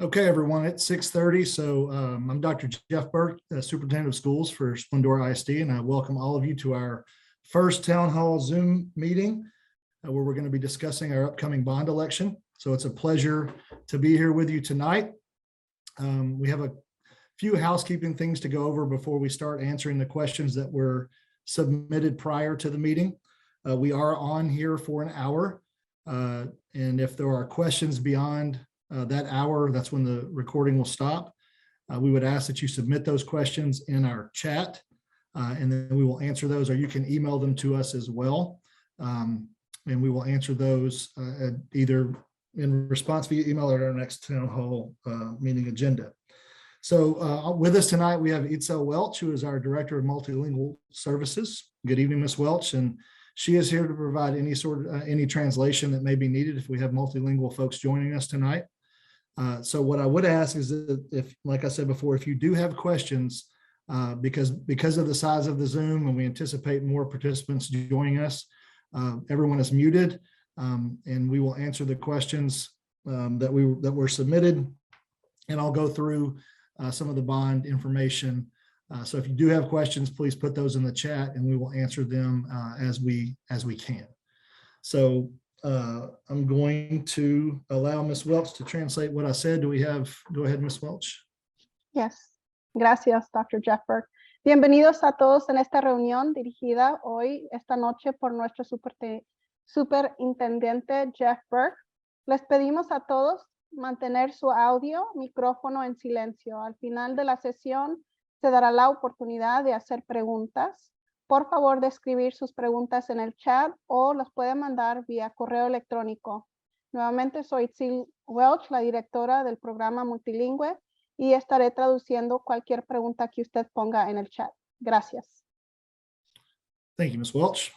Okay, everyone, it's 6:30. So I'm Dr. Jeff Burke, Superintendent of Schools for Splendora ISD, and I welcome all of you to our first Town Hall Zoom meeting where we're going to be discussing our upcoming bond election. So it's a pleasure to be here with you tonight. We have a few housekeeping things to go over before we start answering the questions that were submitted prior to the meeting. We are on here for an hour, and if there are questions beyond that hour, that's when the recording will stop. We would ask that you submit those questions in our chat, and then we will answer those, or you can email them to us as well. And we will answer those either in response via email or at our next town hall meeting agenda. So with us tonight, we have Itzel Welch, who is our Director of Multilingual Services. Good evening, Ms. Welch. And she is here to provide any translation that may be needed if we have multilingual folks joining us tonight. So what I would ask is that if, like I said before, if you do have questions, because of the size of the Zoom and we anticipate more participants joining us, everyone is muted, and we will answer the questions that were submitted, and I'll go through some of the bond information. So if you do have questions, please put those in the chat and we will answer them as we can. So I'm going to allow Ms. Welch to translate what I said. Go ahead, Ms. Welch. Yes. Gracias, Dr. Jeff Burke. Bienvenidos a todos en esta reunión dirigida esta noche por nuestro superintendente Jeff Burke. Les pedimos a todos mantener su audio, micrófono en silencio. Al final de la sesión se dará la oportunidad de hacer preguntas. Por favor, de escribir sus preguntas en el chat o las puede mandar vía correo electrónico. Nuevamente, soy Itzel Welch, la directora del programa multilingüe, y estaré traduciendo cualquier pregunta que usted ponga en el chat. Gracias. Thank you, Ms. Welch.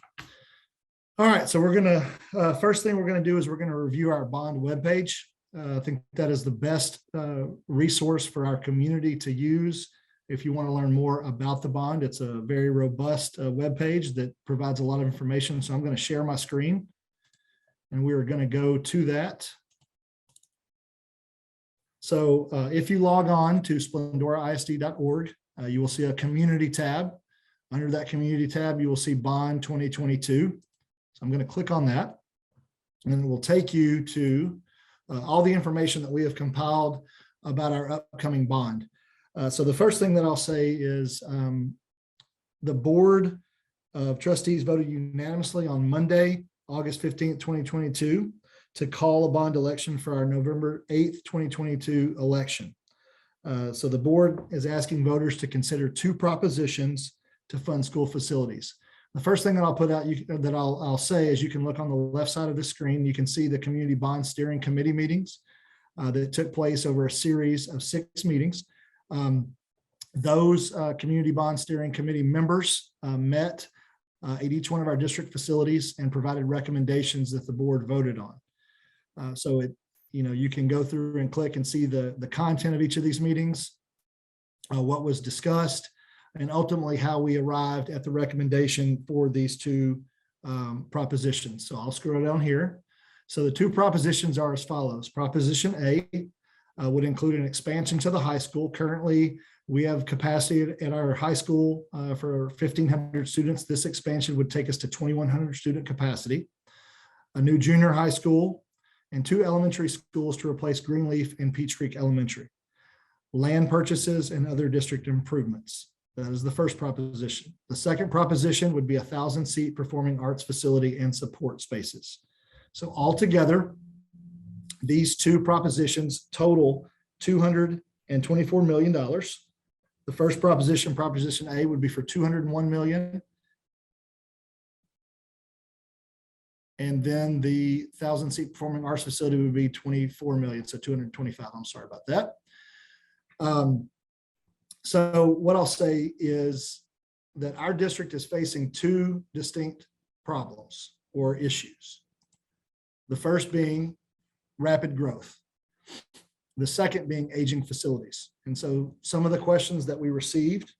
All right, so we're going to, first thing we're going to do is we're going to review our bond webpage. I think that is the best resource for our community to use if you want to learn more about the bond. It's a very robust web page that provides a lot of information. So I'm going to share my screen and we are going to go to that. So if you log on to splendoraisd.org, you will see a community tab. Under that community tab, you will see Bond 2022. So I'm going to click on that and it will take you to all the information that we have compiled about our upcoming bond. So the first thing that I'll say is the Board of Trustees voted unanimously on Monday, August 15th, 2022, to call a bond election for our November 8th, 2022 election. So the board is asking voters to consider two propositions to fund school facilities. The first thing that I'll put out, I'll say is you can look on the left side of the screen. You can see the Community Bond Steering Committee meetings that took place over a series of 6 meetings. Those Community Bond Steering Committee members met at each one of our district facilities and provided recommendations that the board voted on. So you can go through and click and see the content of each of these meetings, what was discussed, and ultimately how we arrived at the recommendation for these two propositions. So I'll scroll down here. So the two propositions are as follows. Proposition A would include an expansion to the high school. Currently, we have capacity at our high school for 1,500 students. This expansion would take us to 2,100 student capacity. A new junior high school and 2 elementary schools to replace Greenleaf and Peach Creek Elementary. Land purchases and other district improvements. That is the first proposition. The second proposition would be a 1,000-seat performing arts facility and support spaces. So altogether, these two propositions total $224 million. The first proposition, Proposition A, would be for $201 million. And then the 1,000-seat performing arts facility would be $24 million, so 225. I'm sorry about that. So what I'll say is that our district is facing 2 distinct problems or issues. The first being rapid growth. The second being aging facilities. And so some of the questions that we received,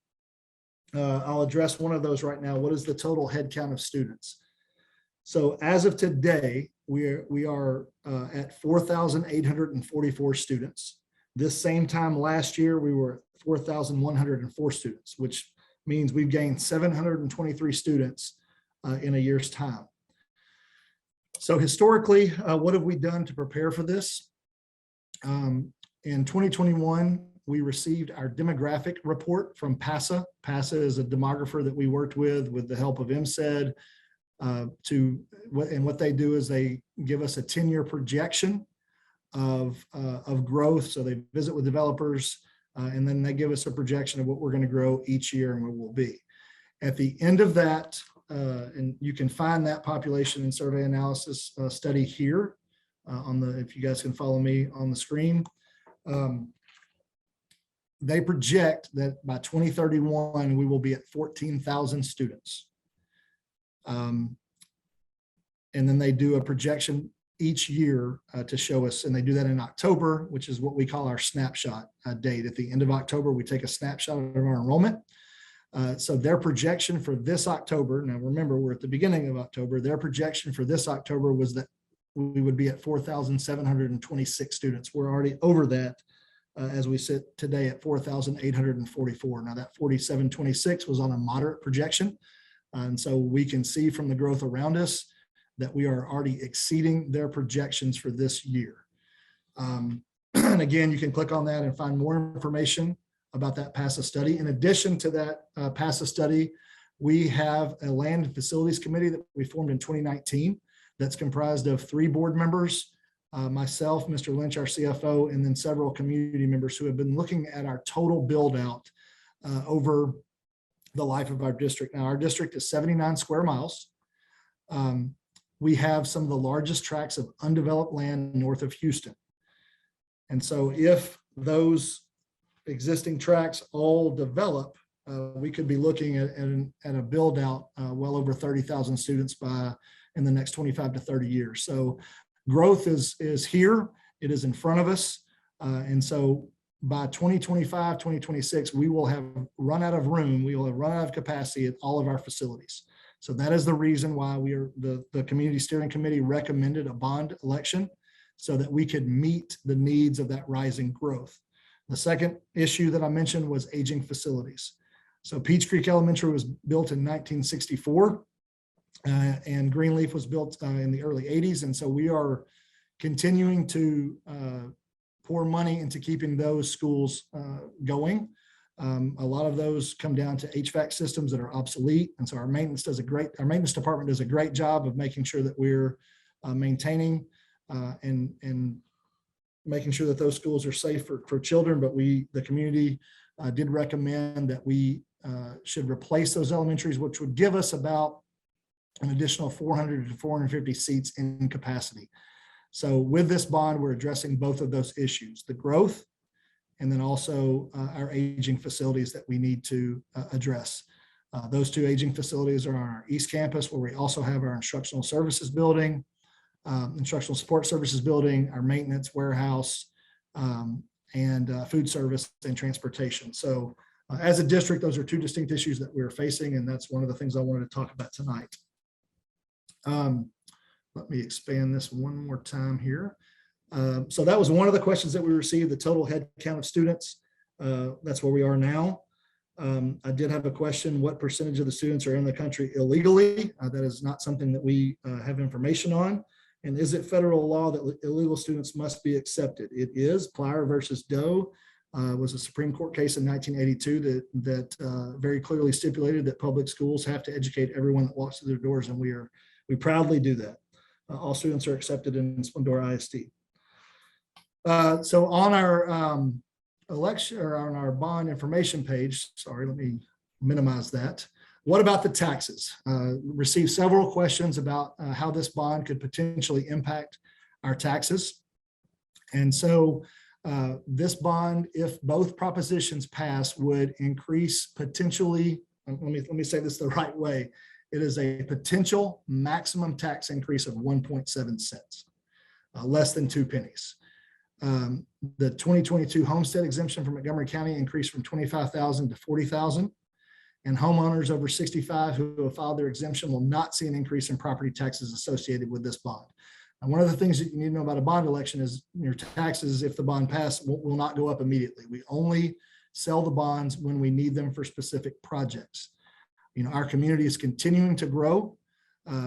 I'll address one of those right now. What is the total headcount of students? So as of today, we are at 4,844 students. This same time last year, we were at 4,104 students, which means we've gained 723 students in a year's time. So historically, what have we done to prepare for this? In 2021, we received our demographic report from PASA. PASA is a demographer that we worked with the help of MSED. And what they do is they give us a 10-year projection of growth. So they visit with developers, and then they give us a projection of what we're going to grow each year and where we'll be. At the end of that, and you can find that population and survey analysis study here if you guys can follow me on the screen. They project that by 2031, we will be at 14,000 students. And then they do a projection each year to show us, and they do that in October, which is what we call our snapshot date. At the end of October, we take a snapshot of our enrollment. So their projection for this October, now remember, we're at the beginning of October, their projection for this October was that we would be at 4,726 students. We're already over that as we sit today at 4,844. Now that 4,726 was on a moderate projection. And so we can see from the growth around us that we are already exceeding their projections for this year. And again, you can click on that and find more information about that PASA study. In addition to that PASA study, we have a land and facilities committee that we formed in 2019 that's comprised of 3 board members, myself, Mr. Lynch, our CFO, and then several community members who have been looking at our total build out over the life of our district. Now, our district is 79 square miles. We have some of the largest tracts of undeveloped land north of Houston. And so if those existing tracts all develop, we could be looking at a build out well over 30,000 students in the next 25 to 30 years. So growth is here, it is in front of us. And so by 2025, 2026, we will have run out of room, we will have run out of capacity at all of our facilities. So that is the reason why the Community Steering Committee recommended a bond election so that we could meet the needs of that rising growth. The second issue that I mentioned was aging facilities. So Peach Creek Elementary was built in 1964 and Greenleaf was built in the early 80s. And so we are continuing to pour money into keeping those schools going. A lot of those come down to HVAC systems that are obsolete. And so our maintenance department does a great job of making sure that we're maintaining and making sure that those schools are safe for children. But the community did recommend that we should replace those elementaries, which would give us about an additional 400 to 450 seats in capacity. So with this bond, we're addressing both of those issues, the growth and then also our aging facilities that we need to address. Those 2 aging facilities are on our East Campus, where we also have our instructional services building, instructional support services building, our maintenance warehouse, and food service and transportation. So as a district, those are 2 distinct issues that we're facing, and that's one of the things I wanted to talk about tonight. Let me expand this one more time here. So that was one of the questions that we received, the total head count of students. That's where we are now. I did have a question, what percentage of the students are in the country illegally? That is not something that we have information on. And is it federal law that illegal students must be accepted? It is. Plyer versus Doe was a Supreme Court case in 1982 that very clearly stipulated that public schools have to educate everyone that walks through their doors, and we proudly do that. All students are accepted in Splendora ISD. So on our election or on our bond information page, sorry, let me minimize that. What about the taxes? Received several questions about how this bond could potentially impact our taxes. And so this bond, if both propositions pass, would increase potentially, let me say this the right way, it is a potential maximum tax increase of 1.7 cents, less than 2 pennies. The 2022 homestead exemption for Montgomery County increased from 25,000 to 40,000. And homeowners over 65 who have filed their exemption will not see an increase in property taxes associated with this bond. And one of the things that you need to know about a bond election is your taxes, if the bond passes, will not go up immediately. We only sell the bonds when we need them for specific projects. Our community is continuing to grow,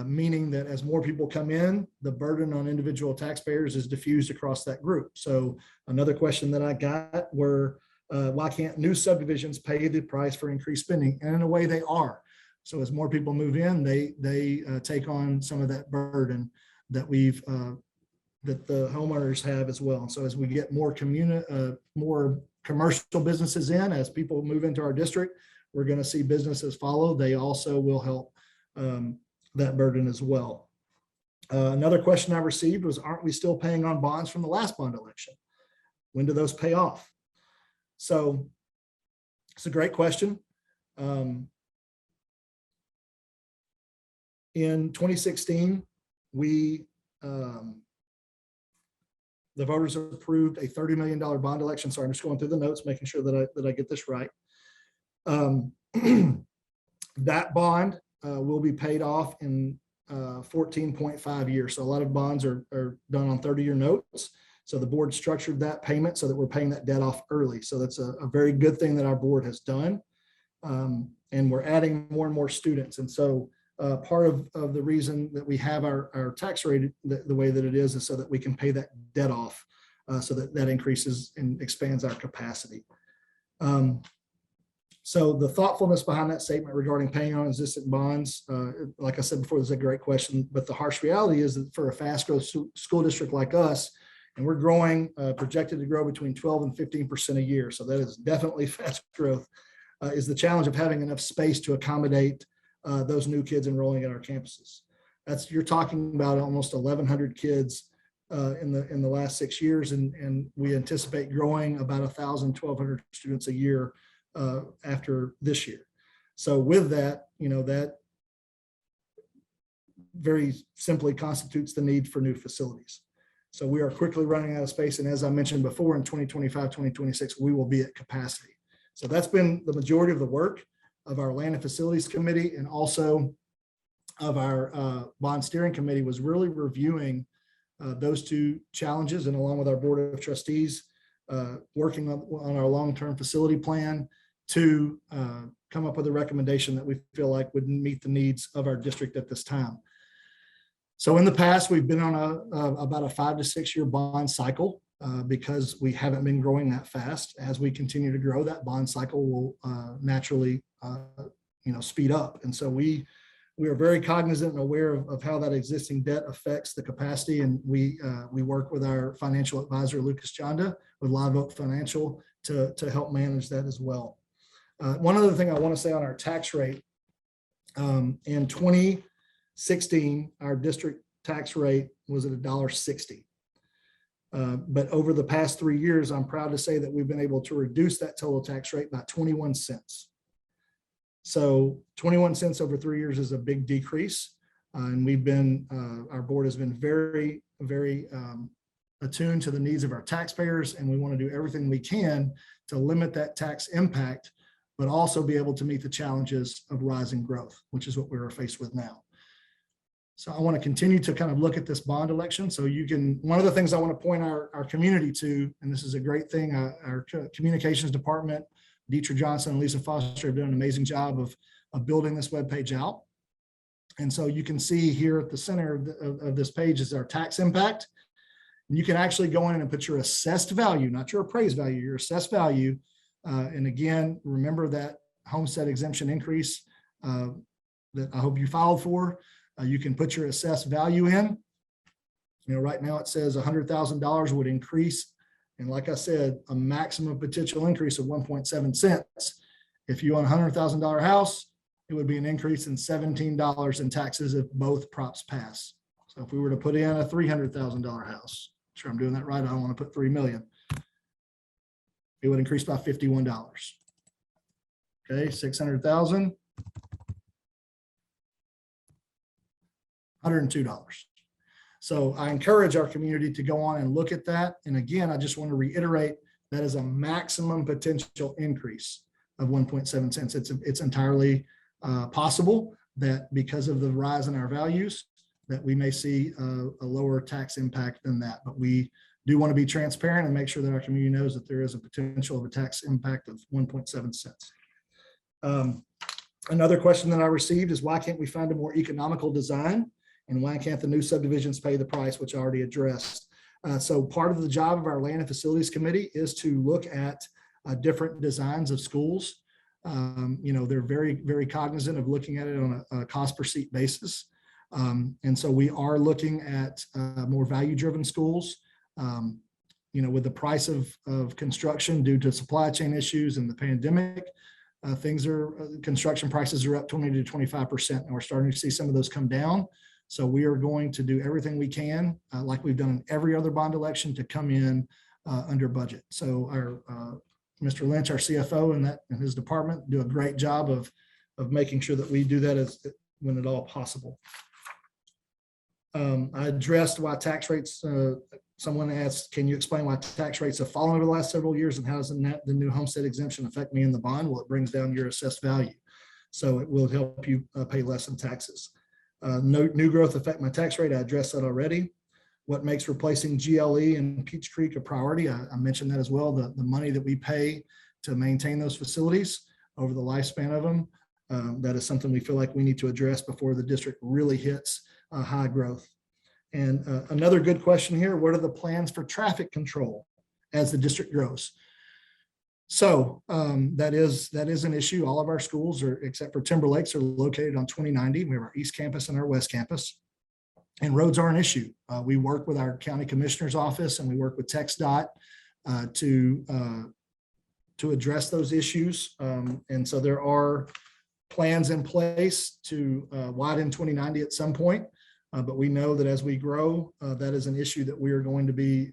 meaning that as more people come in, the burden on individual taxpayers is diffused across that group. So another question that I got were, why can't new subdivisions pay the price for increased spending? And in a way they are. So as more people move in, they take on some of that burden that that the homeowners have as well. So as we get more commercial businesses in, as people move into our district, we're going to see businesses follow. They also will help that burden as well. Another question I received was, aren't we still paying on bonds from the last bond election? When do those pay off? So it's a great question. In 2016, the voters approved a $30 million bond election. Sorry, I'm just going through the notes, making sure that I get this right. That bond will be paid off in 14.5 years. So a lot of bonds are done on 30-year notes. So the board structured that payment so that we're paying that debt off early. So that's a very good thing that our board has done. And we're adding more and more students. And so part of the reason that we have our tax rate the way that it is so that we can pay that debt off so that increases and expands our capacity. So the thoughtfulness behind that statement regarding paying on existing bonds, like I said before, this is a great question, but the harsh reality is that for a fast growth school district like us, and we're growing, projected to grow between 12 and 15% a year. So that is definitely fast growth, is the challenge of having enough space to accommodate those new kids enrolling at our campuses. You're talking about almost 1,100 kids in the last 6 years, and we anticipate growing about 1,000, 1,200 students a year after this year. So with that, that very simply constitutes the need for new facilities. So we are quickly running out of space. And as I mentioned before, in 2025, 2026, we will be at capacity. So that's been the majority of the work of our Land and Facilities Committee, and also of our bond steering committee, was really reviewing those two challenges, and along with our board of trustees, working on our long-term facility plan to come up with a recommendation that we feel like would meet the needs of our district at this time. So in the past, we've been on about a 5 to 6 year bond cycle because we haven't been growing that fast. As we continue to grow, that bond cycle will naturally speed up. And so we are very cognizant and aware of how that existing debt affects the capacity. And we work with our financial advisor, Lucas Chanda, with Live Oak Financial to help manage that as well. One other thing I want to say on our tax rate, in 2016, our district tax rate was at $1.60. But over the past 3 years, I'm proud to say that we've been able to reduce that total tax rate by 21 cents. So 21 cents over 3 years is a big decrease. And our board has been very, very attuned to the needs of our taxpayers. And we want to do everything we can to limit that tax impact, but also be able to meet the challenges of rising growth, which is what we're faced with now. So I want to continue to kind of look at this bond election. So one of the things I want to point our community to, and this is a great thing, our communications department, Deetra Johnson and Lisa Foster have done an amazing job of building this webpage out. And so you can see here at the center of this page is our tax impact. And you can actually go in and put your assessed value, not your appraised value, your assessed value. And again, remember that homestead exemption increase that I hope you filed for. You can put your assessed value in. Right now it says $100,000 would increase. And like I said, a maximum potential increase of 1.7 cents. If you own a $100,000 house, it would be an increase in $17 in taxes if both props pass. So if we were to put in a $300,000 house, sure I'm doing that right, I don't want to put 3 million. It would increase by $51. Okay, 600,000. $102. So I encourage our community to go on and look at that. And again, I just want to reiterate that is a maximum potential increase of 1.7 cents. It's entirely possible that because of the rise in our values, that we may see a lower tax impact than that. But we do want to be transparent and make sure that our community knows that there is a potential of a tax impact of 1.7 cents. Another question that I received is, why can't we find a more economical design? And why can't the new subdivisions pay the price, which I already addressed? So part of the job of our Land and Facilities Committee is to look at different designs of schools. They're very, very cognizant of looking at it on a cost per seat basis. And so we are looking at more value-driven schools. With the price of construction due to supply chain issues and the pandemic, construction prices are up 20 to 25%, and we're starting to see some of those come down. So we are going to do everything we can, like we've done in every other bond election, to come in under budget. So our Mr. Lynch, our CFO, and his department do a great job of making sure that we do that when at all possible. I addressed why tax rates. Someone asked, can you explain why tax rates have fallen over the last several years, and how does the new homestead exemption affect me in the bond? Well, it brings down your assessed value, so it will help you pay less in taxes. No new growth affect my tax rate. I addressed that already. What makes replacing GLE and Peach Creek a priority? I mentioned that as well. The money that we pay to maintain those facilities over the lifespan of them, that is something we feel like we need to address before the district really hits high growth. And another good question here, what are the plans for traffic control as the district grows? So that is an issue. All of our schools, except for Timberlakes, are located on 2090. We have our East Campus and our West Campus. And roads are an issue. We work with our county commissioner's office, and we work with TxDOT to address those issues. And so there are plans in place to widen 2090 at some point. But we know that as we grow, that is an issue that we are going to be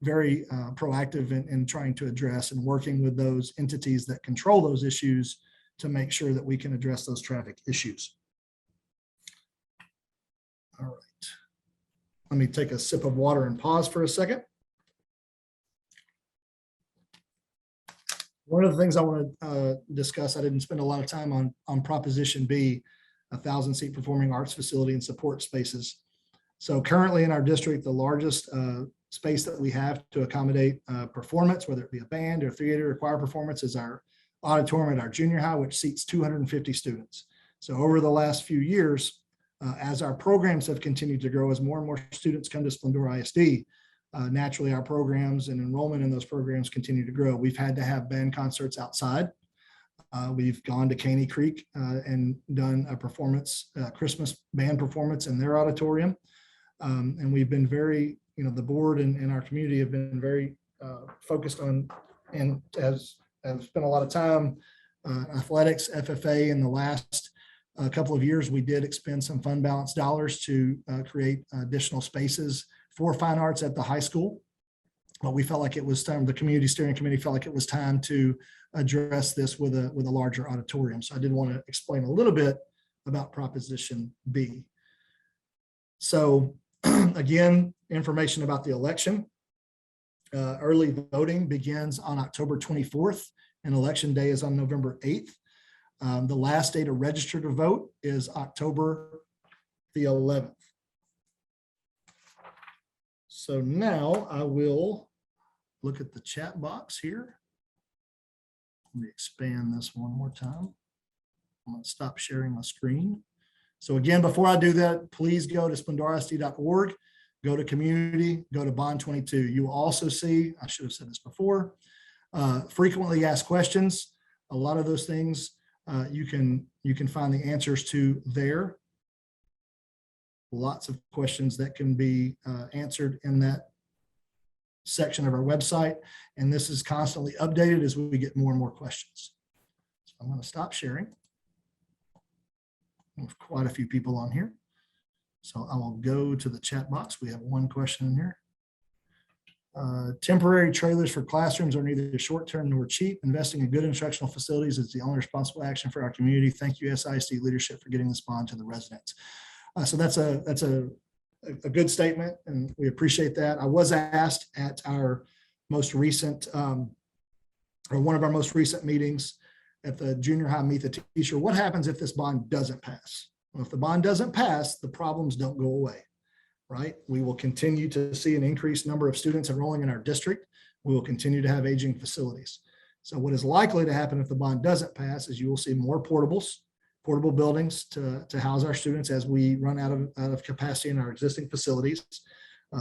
very proactive in trying to address, and working with those entities that control those issues to make sure that we can address those traffic issues. All right. Let me take a sip of water and pause for a second. One of the things I want to discuss, I didn't spend a lot of time on Proposition B, 1,000-seat performing arts facility and support spaces. So currently in our district, the largest space that we have to accommodate performance, whether it be a band or theater or choir performance, is our auditorium at our junior high, which seats 250 students. So over the last few years, as our programs have continued to grow, as more and more students come to Splendora ISD, naturally our programs and enrollment in those programs continue to grow. We've had to have band concerts outside. We've gone to Caney Creek and done a performance, Christmas band performance in their auditorium. And we've been very, the board and our community have been very focused on, and has spent a lot of time, athletics, FFA. In the last couple of years, we did expend some fund balance dollars to create additional spaces for fine arts at the high school. But we felt like it was time, the community steering committee felt like it was time to address this with a larger auditorium. So I did want to explain a little bit about Proposition B. So again, information about the election. Early voting begins on October 24th, and election day is on November 8th. The last day to register to vote is October the 11th. So now I will look at the chat box here. Let me expand this one more time. I'm going to stop sharing my screen. So again, before I do that, please go to splendorisd.org, go to community, go to bond 22. You will also see, I should have said this before, frequently asked questions. A lot of those things you can find the answers to there. Lots of questions that can be answered in that section of our website. And this is constantly updated as we get more and more questions. So I'm going to stop sharing. We have quite a few people on here. So I will go to the chat box. We have one question in here. Temporary trailers for classrooms are neither short-term nor cheap. Investing in good instructional facilities is the only responsible action for our community. Thank you, SISD leadership, for getting this bond to the residents. So that's a good statement, and we appreciate that. I was asked at our most recent, or one of our most recent meetings at the junior high Meet the Teacher, what happens if this bond doesn't pass? Well, if the bond doesn't pass, the problems don't go away, right? We will continue to see an increased number of students enrolling in our district. We will continue to have aging facilities. So what is likely to happen if the bond doesn't pass is you will see more portable buildings to house our students as we run out of capacity in our existing facilities.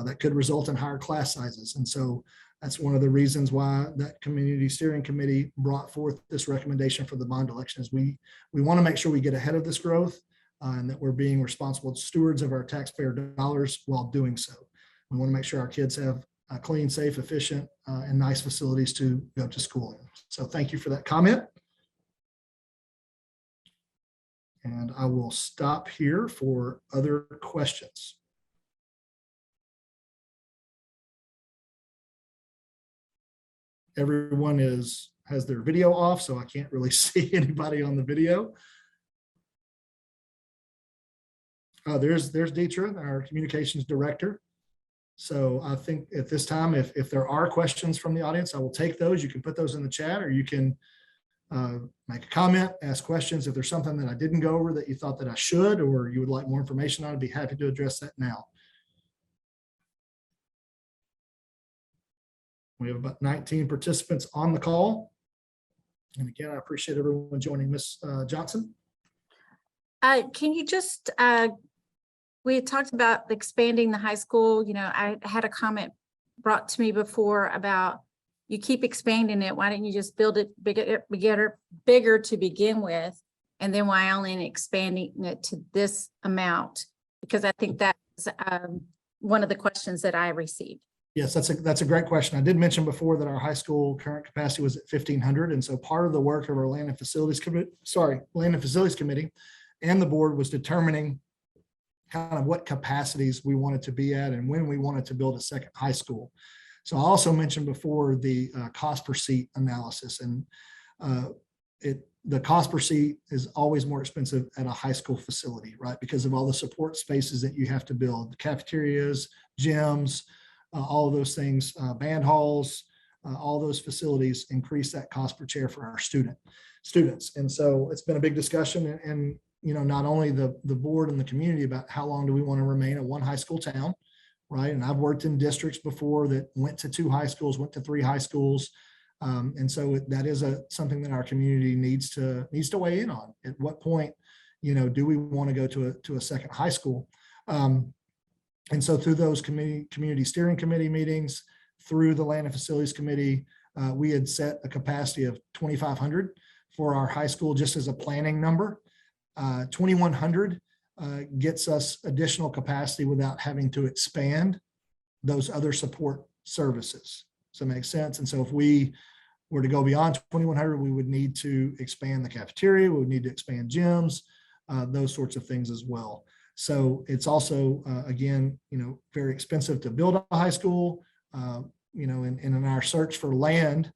That could result in higher class sizes. And so that's one of the reasons why that community steering committee brought forth this recommendation for the bond election is we want to make sure we get ahead of this growth and that we're being responsible stewards of our taxpayer dollars while doing so. We want to make sure our kids have clean, safe, efficient, and nice facilities to go to school in. So thank you for that comment. And I will stop here for other questions. Everyone has their video off, so I can't really see anybody on the video. There's Deetra, our communications director. So I think at this time, if there are questions from the audience, I will take those. You can put those in the chat, or you can make a comment, ask questions. If there's something that I didn't go over that you thought that I should, or you would like more information on, I'd be happy to address that now. We have about 19 participants on the call. And again, I appreciate everyone joining. Ms. Johnson. Can you just, we had talked about expanding the high school. You know, I had a comment brought to me before about you keep expanding it. Why didn't you just build it bigger to begin with? And then why only expanding it to this amount? Because I think that's one of the questions that I received. Yes, that's a great question. I did mention before that our high school current capacity was at 1,500. And so part of the work of our Land and Facilities Committee and the board was determining kind of what capacities we wanted to be at and when we wanted to build a second high school. So I also mentioned before the cost per seat analysis, and the cost per seat is always more expensive at a high school facility, right? Because of all the support spaces that you have to build, the cafeterias, gyms, all of those things, band halls, all those facilities increase that cost per chair for our students. And so it's been a big discussion, and you know, not only the board and the community about how long do we want to remain a one high school town, right? And I've worked in districts before that went to 2 high schools, went to 3 high schools. And so that is something that our community needs to weigh in on. At what point, you know, do we want to go to a second high school? And so through those community steering committee meetings, through the Land and Facilities Committee, we had set a capacity of 2,500 for our high school just as a planning number. 2,100 gets us additional capacity without having to expand those other support services. Does that make sense? And so if we were to go beyond 2,100, we would need to expand the cafeteria, we would need to expand gyms, those sorts of things as well. So it's also, again, you know, very expensive to build a high school, you know, and in our search for land,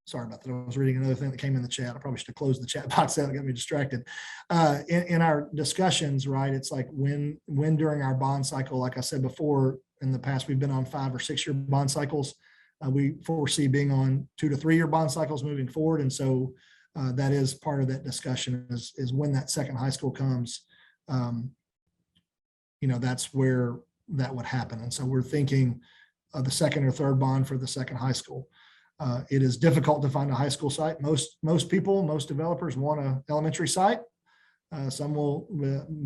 sorry about that. I was reading another thing that came in the chat. I probably should have closed the chat box out. It got me distracted. In our discussions, right, it's like when during our bond cycle, like I said before, in the past, we've been on 5 or 6 year bond cycles. We foresee being on 2 to 3 year bond cycles moving forward. And so that is part of that discussion is when that second high school comes, you know, that's where that would happen. And so we're thinking of the second or third bond for the second high school. It is difficult to find a high school site. Most developers want an elementary site. Some will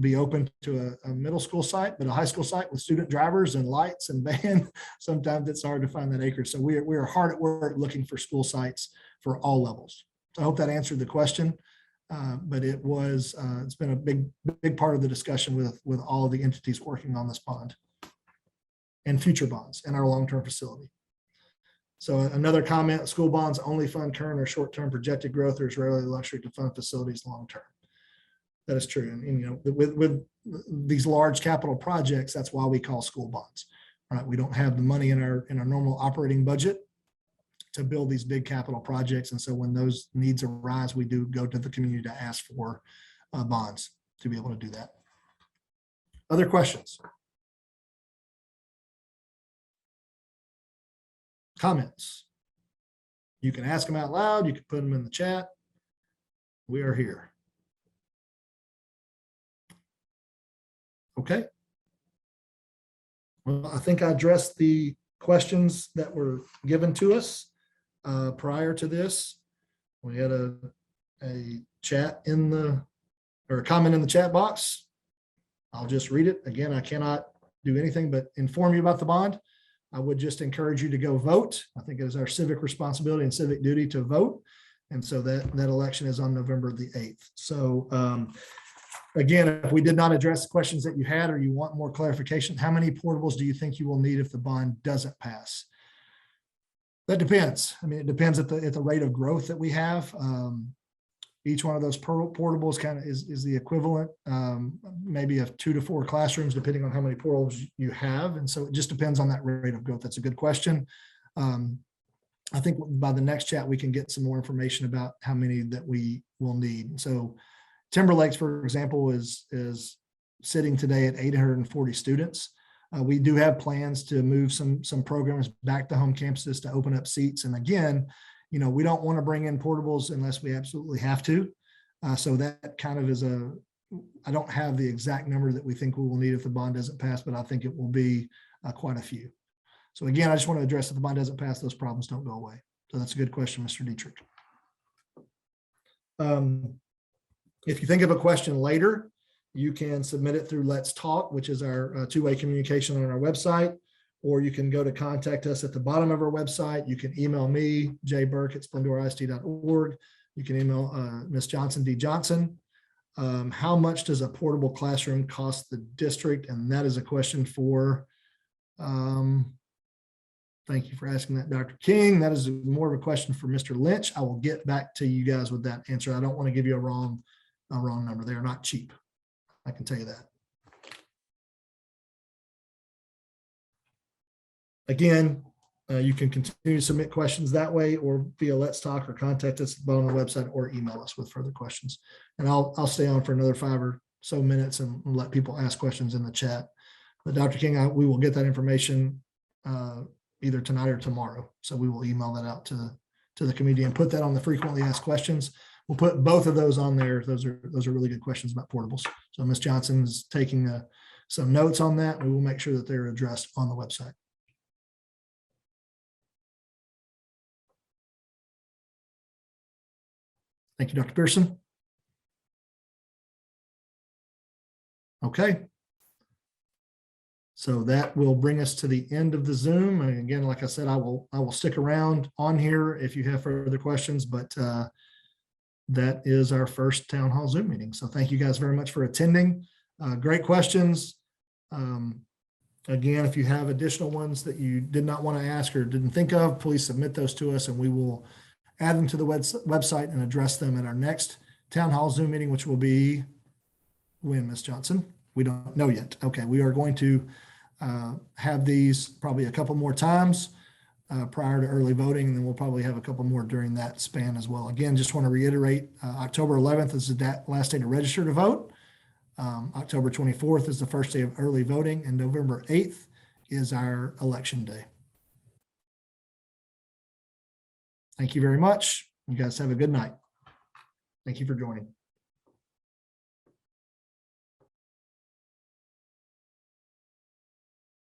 be open to a middle school site, but a high school site with student drivers and lights and band, sometimes it's hard to find that acreage. So we are hard at work looking for school sites for all levels. So I hope that answered the question, but it's been a big part of the discussion with all of the entities working on this bond and future bonds and our long-term facility. So another comment, school bonds only fund current or short-term projected growth. There's rarely luxury to fund facilities long-term. That is true. And you know, with these large capital projects, that's why we call school bonds, right? We don't have the money in our normal operating budget to build these big capital projects. And so when those needs arise, we do go to the community to ask for bonds to be able to do that. Other questions? Comments? You can ask them out loud. You can put them in the chat. We are here. Okay. Well, I think I addressed the questions that were given to us prior to this. We had a chat in the, or a comment in the chat box. I'll just read it. Again, I cannot do anything but inform you about the bond. I would just encourage you to go vote. I think it is our civic responsibility and civic duty to vote. And so that election is on November the 8th. So again, if we did not address the questions that you had, or you want more clarification, how many portables do you think you will need if the bond doesn't pass? That depends. I mean, it depends at the rate of growth that we have. Each one of those portables kind of is the equivalent, maybe of 2 to 4 classrooms, depending on how many portables you have. And so it just depends on that rate of growth. That's a good question. I think by the next chat, we can get some more information about how many that we will need. So Timberlakes, for example, is sitting today at 840 students. We do have plans to move some programs back to home campuses to open up seats. And again, you know, we don't want to bring in portables unless we absolutely have to. So that kind of is I don't have the exact number that we think we will need if the bond doesn't pass, but I think it will be quite a few. So again, I just want to address if the bond doesn't pass, those problems don't go away. So that's a good question, Mr. Dietrich. If you think of a question later, you can submit it through Let's Talk, which is our two-way communication on our website, or you can go to contact us at the bottom of our website. You can email me, jburke@splendoraist.org. You can email Ms. Johnson, D. Johnson. How much does a portable classroom cost the district? And that is a question for, thank you for asking that, Dr. King. That is more of a question for Mr. Lynch. I will get back to you guys with that answer. I don't want to give you a wrong number. They are not cheap. I can tell you that. Again, you can continue to submit questions that way, or via Let's Talk, or contact us at the bottom of the website, or email us with further questions. And I'll stay on for another 5 or so minutes and let people ask questions in the chat. But Dr. King, we will get that information either tonight or tomorrow. So we will email that out to the committee and put that on the frequently asked questions. We'll put both of those on there. Those are really good questions about portables. So Ms. Johnson is taking some notes on that. We will make sure that they're addressed on the website. Thank you, Dr. Pearson. Okay. So that will bring us to the end of the Zoom. And again, like I said, I will stick around on here if you have further questions, but that is our first town hall Zoom meeting. So thank you guys very much for attending. Great questions. Again, if you have additional ones that you did not want to ask or didn't think of, please submit those to us and we will add them to the website and address them at our next town hall Zoom meeting, which will be when, Ms. Johnson? We don't know yet. Okay, we are going to have these probably a couple more times prior to early voting, and then we'll probably have a couple more during that span as well. Again, just want to reiterate, October 11th is the last day to register to vote. October 24th is the first day of early voting, and November 8th is our election day. Thank you very much. You guys have a good night. Thank you for joining.